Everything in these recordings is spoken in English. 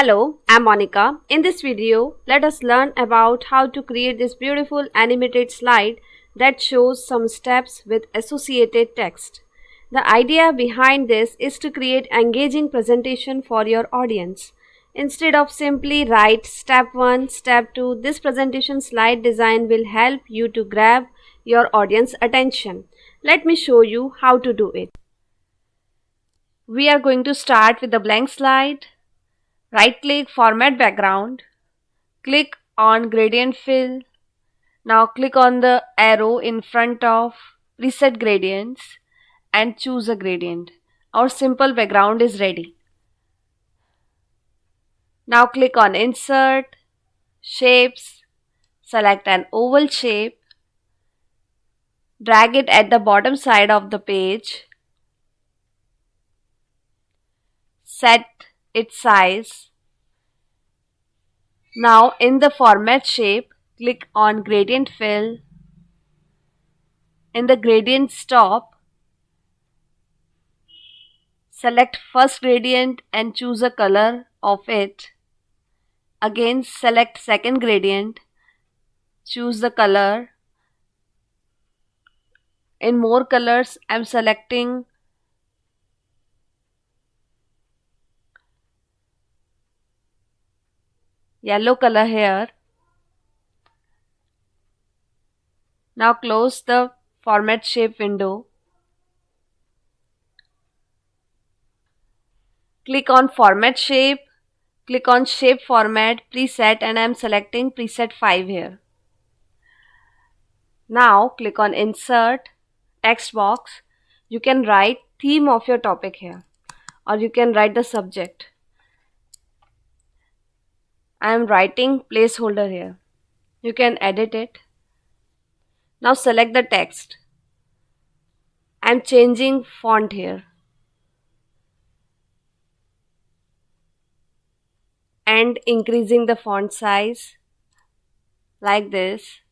Hello, I'm Monica. In this video, let us learn about how to create this beautiful animated slide that shows some steps with associated text. The idea behind this is to create engaging presentation for your audience. Instead of simply write step 1, step 2, this presentation slide design will help you to grab your audience attention. Let me show you how to do it. We are going to start with a blank slide. Right-click Format Background, click on Gradient Fill. Now click on the arrow in front of Preset Gradients and choose a gradient. Our simple background is ready. Now click on Insert, Shapes, select an oval shape, drag it at the bottom side of the page, set its size. Now in the format shape, click on Gradient Fill. In the gradient stop, select first gradient and choose a color of it. Again select second gradient, choose the color. In more colors, I am selecting yellow color here. Now close the format shape window. Click on format shape, click on shape format preset and I am selecting preset 5 here. Now click on insert, text box. You can write theme of your topic here or you can write the subject. I am writing placeholder here. You can edit it. Now select the text. I am changing font here and increasing the font size like this.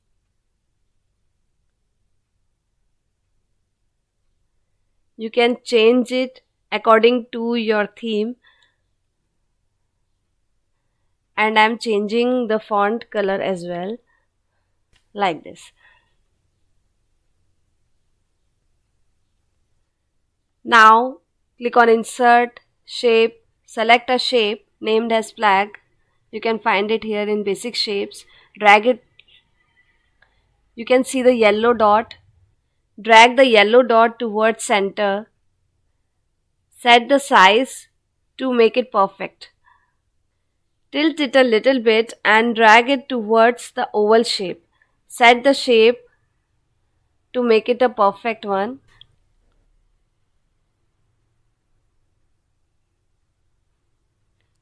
You can change it according to your theme and I am changing the font color as well like this. Now click on insert, shape, select a shape named as flag. You can find it here in basic shapes. Drag it. You can see the yellow dot. Drag the yellow dot towards center. Set the size to make it perfect. Tilt it a little bit and drag it towards the oval shape. Set the shape to make it a perfect one.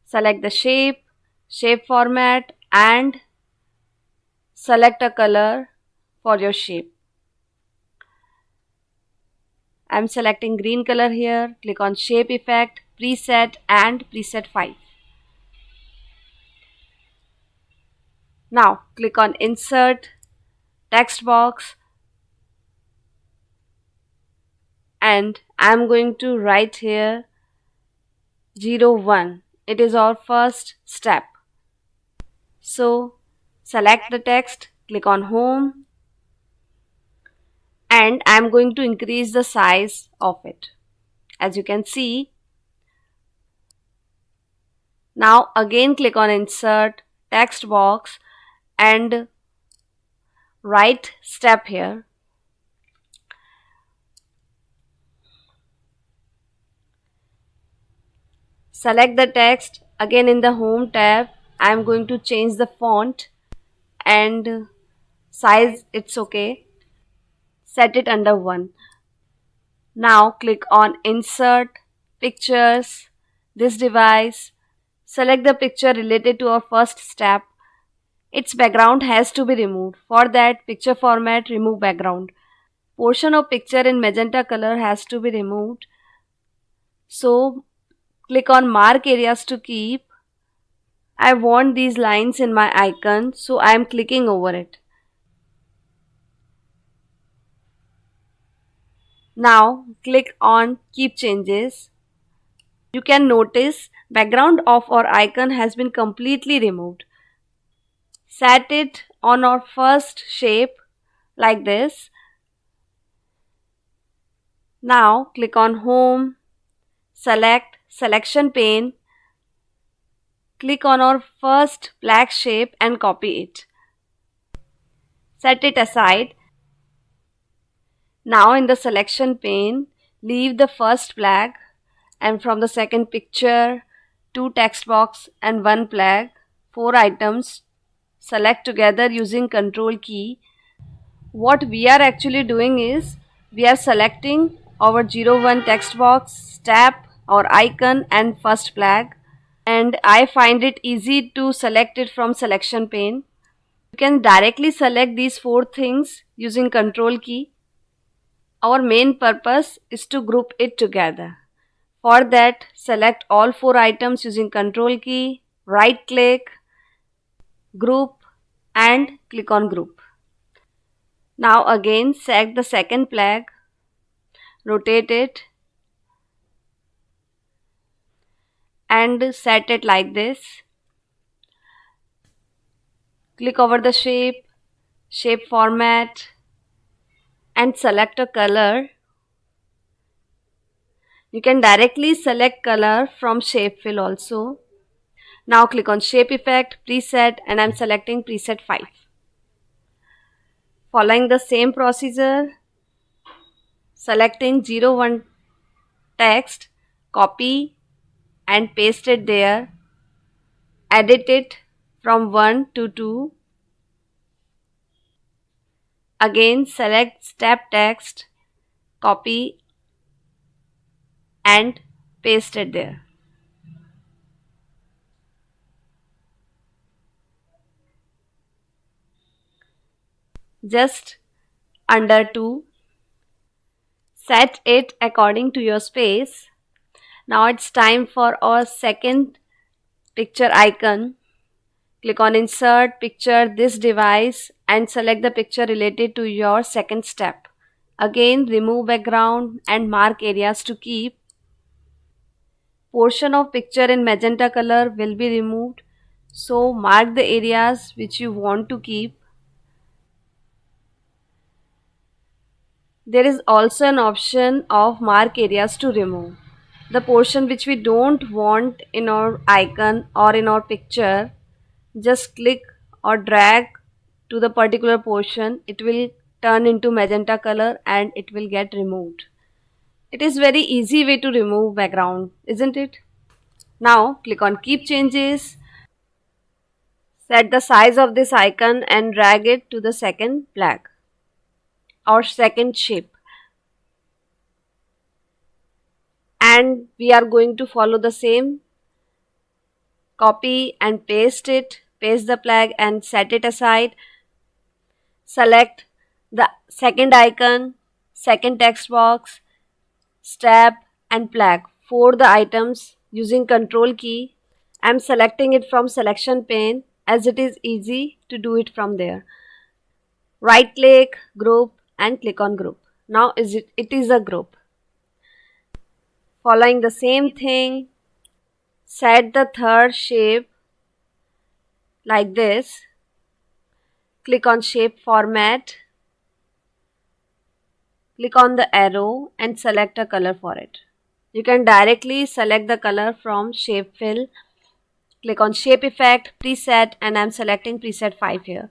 Select the shape, shape format and select a color for your shape. I am selecting green color here. Click on shape effect, preset and preset 5. Now click on insert, text box and I am going to write here 01. It is our first step. So select the text, click on home and I am going to increase the size of it. As you can see, now again click on insert, text box and write step here. Select the text. Again in the home tab, I am going to change the font and size, it's okay. Set it under 1. Now click on insert, pictures, this device. Select the picture related to our first step. Its background has to be removed. For that, picture format, remove background. Portion of picture in magenta color has to be removed. So click on mark areas to keep. I want these lines in my icon, so I am clicking over it. Now click on keep changes. you can notice background of our icon has been completely removed. Set it on our first shape like this. Now click on Home, select Selection pane, click on our first black shape and copy it. Set it aside. Now in the selection pane, leave the first flag, and from the second picture, 2 text box and 1 flag, 4 items, select together using Control key. What we are actually doing is, we are selecting our 01 text box, step, our icon and first flag, and I find it easy to select it from selection pane. You can directly select these 4 things using Control key. Our main purpose is to group it together. For that, select all 4 items using Control key, right click, group and click on group. Now again select the second flag, rotate it and set it like this. Click over the shape, shape format and select a color. You can directly select color from shape fill also. Now click on shape effect, preset, and I'm selecting preset 5. Following the same procedure, selecting 01 text, copy and paste it there. Edit it from 1 to 2. Again select step text, copy and paste it there. Just under 2. Set it according to your space. Now it's time for our second picture icon. Click on Insert Picture this device and select the picture related to your second step. Again remove background and mark areas to keep. Portion of picture in magenta color will be removed, so mark the areas which you want to keep. There is also an option of mark areas to remove. The portion which we don't want in our icon or in our picture, just click or drag to the particular portion. It will turn into magenta color and it will get removed. It is very easy way to remove background, isn't it? Now click on Keep Changes. Set the size of this icon and drag it to the second flag or second shape. And we are going to follow the same. Copy and paste it, paste the flag and set it aside. Select the second icon, second text box, step and flag for the items using Control key. I am selecting it from selection pane as it is easy to do it from there. Right click, group and click on group. Now it is a group. Following the same thing, set the third shape like this. Click on shape format. Click on the arrow and select a color for it. You can directly select the color from shape fill. Click on shape effect, preset, and I'm selecting preset 5 here.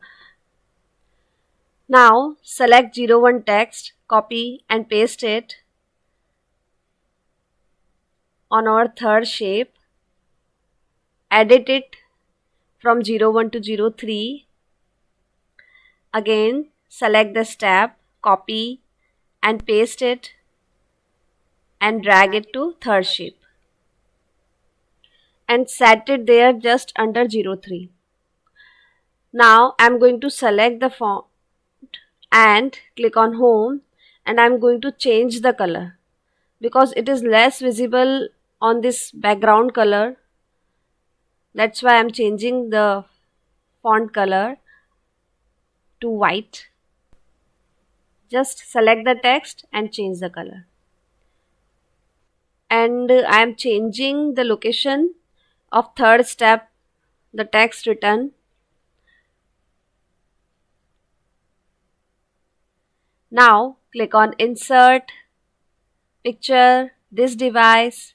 Now select 01 text, copy and paste it on our third shape. Edit it from 01 to 03. Again select the step, copy and paste it and drag it to third shape and set it there just under 03. Now I'm going to select the font and click on Home, and I'm going to change the color because it is less visible on this background color. That's why I'm changing the font color to white. Just select the text and change the color. and I am changing the location of third step, the text written. Now click on Insert, Picture, this device,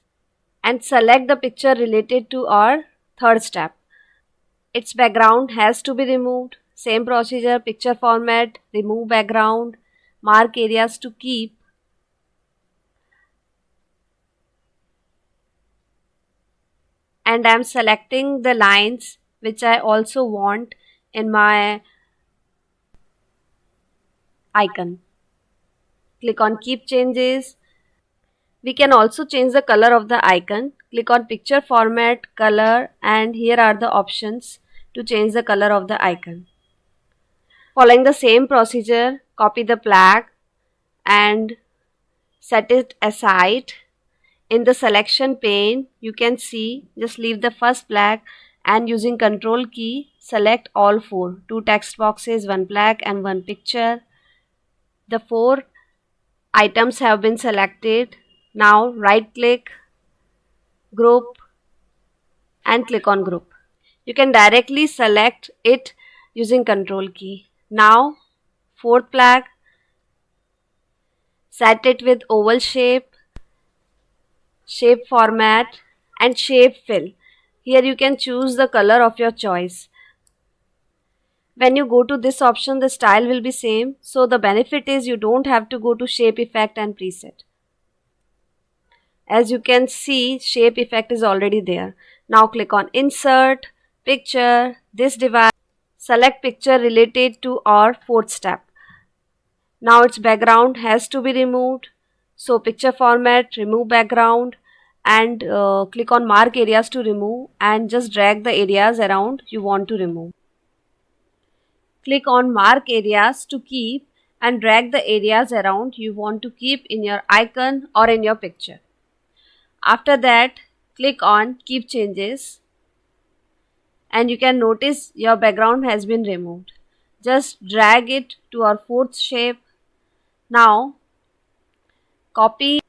and select the picture related to our third step. Its background has to be removed. Same procedure, picture format, remove background, mark areas to keep. And I'm selecting the lines which I also want in my icon. Click on Keep Changes. We can also change the color of the icon. Click on Picture Format, Color, and here are the options to change the color of the icon. Following the same procedure, copy the flag and set it aside. In the selection pane, you can see, just leave the first flag and using Control key, select all four. 2 text boxes, 1 flag and 1 picture. The 4 items have been selected. Now right click, group, and click on group. You can directly select it using Control key. Now fourth flag, set it with oval shape, shape format, and shape fill. Here you can choose the color of your choice. When you go to this option, the style will be same. So the benefit is you don't have to go to shape effect and preset. As you can see, shape effect is already there. Now click on Insert, Picture, this device. Select picture related to our fourth step. Now its background has to be removed. So picture format, remove background, and click on mark areas to remove and just drag the areas around you want to remove. Click on mark areas to keep and drag the areas around you want to keep in your icon or in your picture. After that, click on Keep Changes and you can notice your background has been removed. Just drag it to our fourth shape. Now copy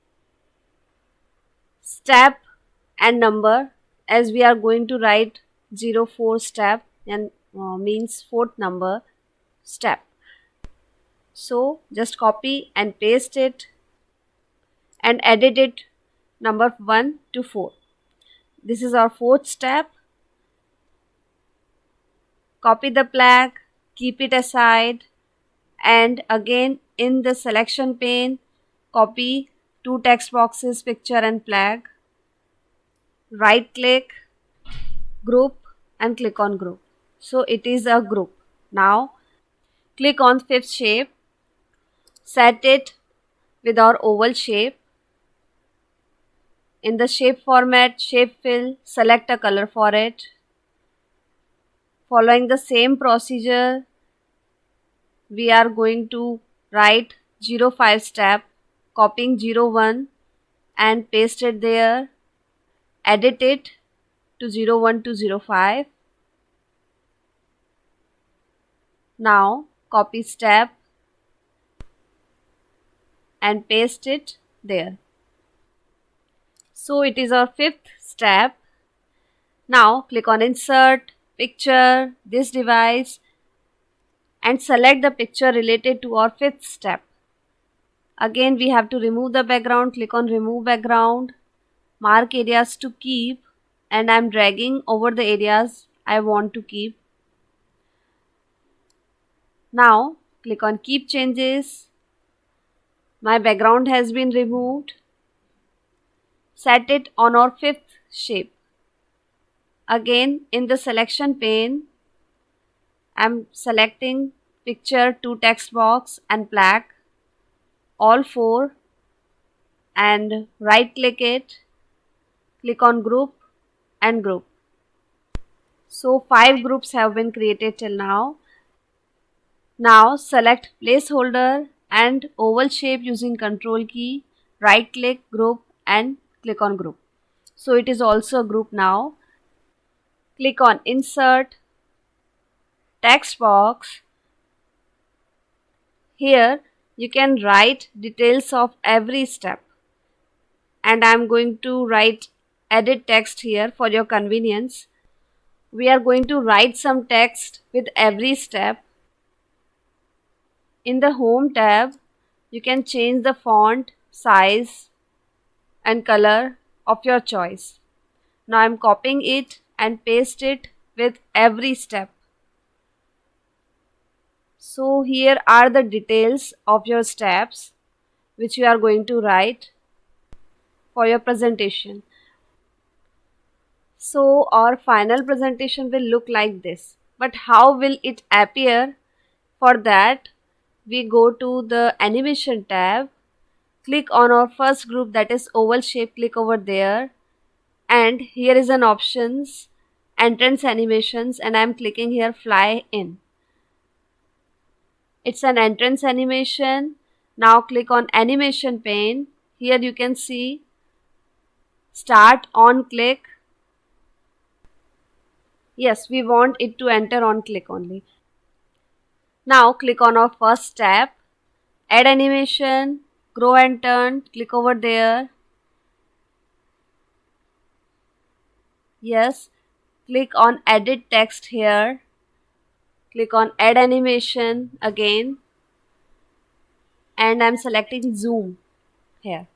step and number, as we are going to write 04 step and means fourth number step. So just copy and paste it and edit it number 1 to 4. This is our fourth step. Copy the flag, keep it aside, and again in the selection pane, copy 2 text boxes, picture and flag. Right click, group, and click on group. So it is a group. Now click on fifth shape, set it with our oval shape. In the shape format, shape fill, select a color for it. Following the same procedure, we are going to write 05 step, copying 01 and paste it there. Edit it to 01 to 05. Now copy step and paste it there. So it is our fifth step. Now click on Insert, Picture, this device, and select the picture related to our fifth step. Again we have to remove the background. Click on Remove Background, mark areas to keep, and I am dragging over the areas I want to keep. Now click on Keep Changes. My background has been removed. Set it on our fifth shape. Again in the selection pane, I am selecting picture, 2 text box and flag, all 4, and right click it, click on group and group. So 5 groups have been created till now. Now select placeholder and oval shape using Control key, right click, group, and click on group. So it is also a group now. Click on Insert, Text box. Here you can write details of every step. and I'm going to write edit text here for your convenience. We are going to write some text with every step. In the Home tab, you can change the font, size and color of your choice. Now I'm copying it and paste it with every step. So here are the details of your steps which you are going to write for your presentation. So our final presentation will look like this. But how will it appear? For that, we go to the Animation tab, click on our first group, that is oval shape, click over there, and here is an options, entrance animations, and I am clicking here fly in. It's an entrance animation. Now click on animation pane. Here you can see start on click. Yes, we want it to enter on click only. Now click on our first step, add animation, grow and turn, click over there. Yes, click on edit text here. Click on add animation again, and I'm selecting zoom here.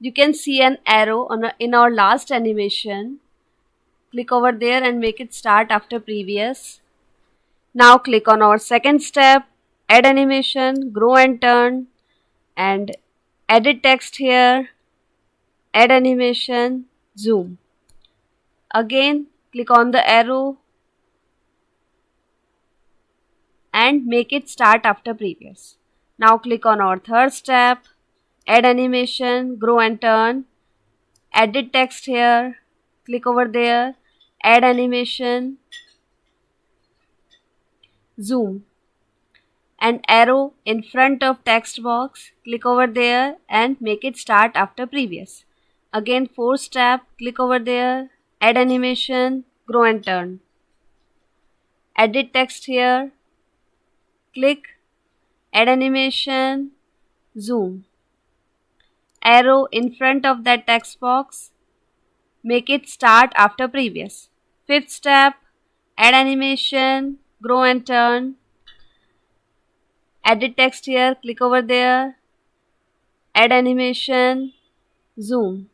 You can see an arrow in our last animation. Click over there and make it start after previous. Now click on our second step, add animation, grow and turn, and edit text here, add animation, zoom. Again click on the arrow and make it start after previous. Now click on our third step, add animation, grow and turn, edit text here, click over there, add animation, zoom. An arrow in front of text box, click over there and make it start after previous. Again fourth step, click over there, add animation, grow and turn. Edit text here, click, add animation, zoom. Arrow in front of that text box, make it start after previous. Fifth step, add animation, grow and turn. Edit text here, click over there, add animation, zoom.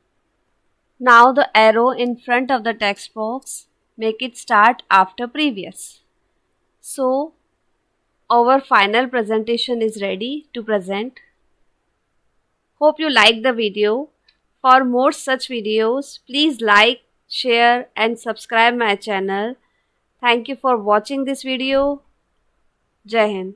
Now the arrow in front of the text box, make it start after previous. So our final presentation is ready to present. Hope you liked the video. For more such videos, please like, share and subscribe my channel. Thank you for watching this video. Jai Hind.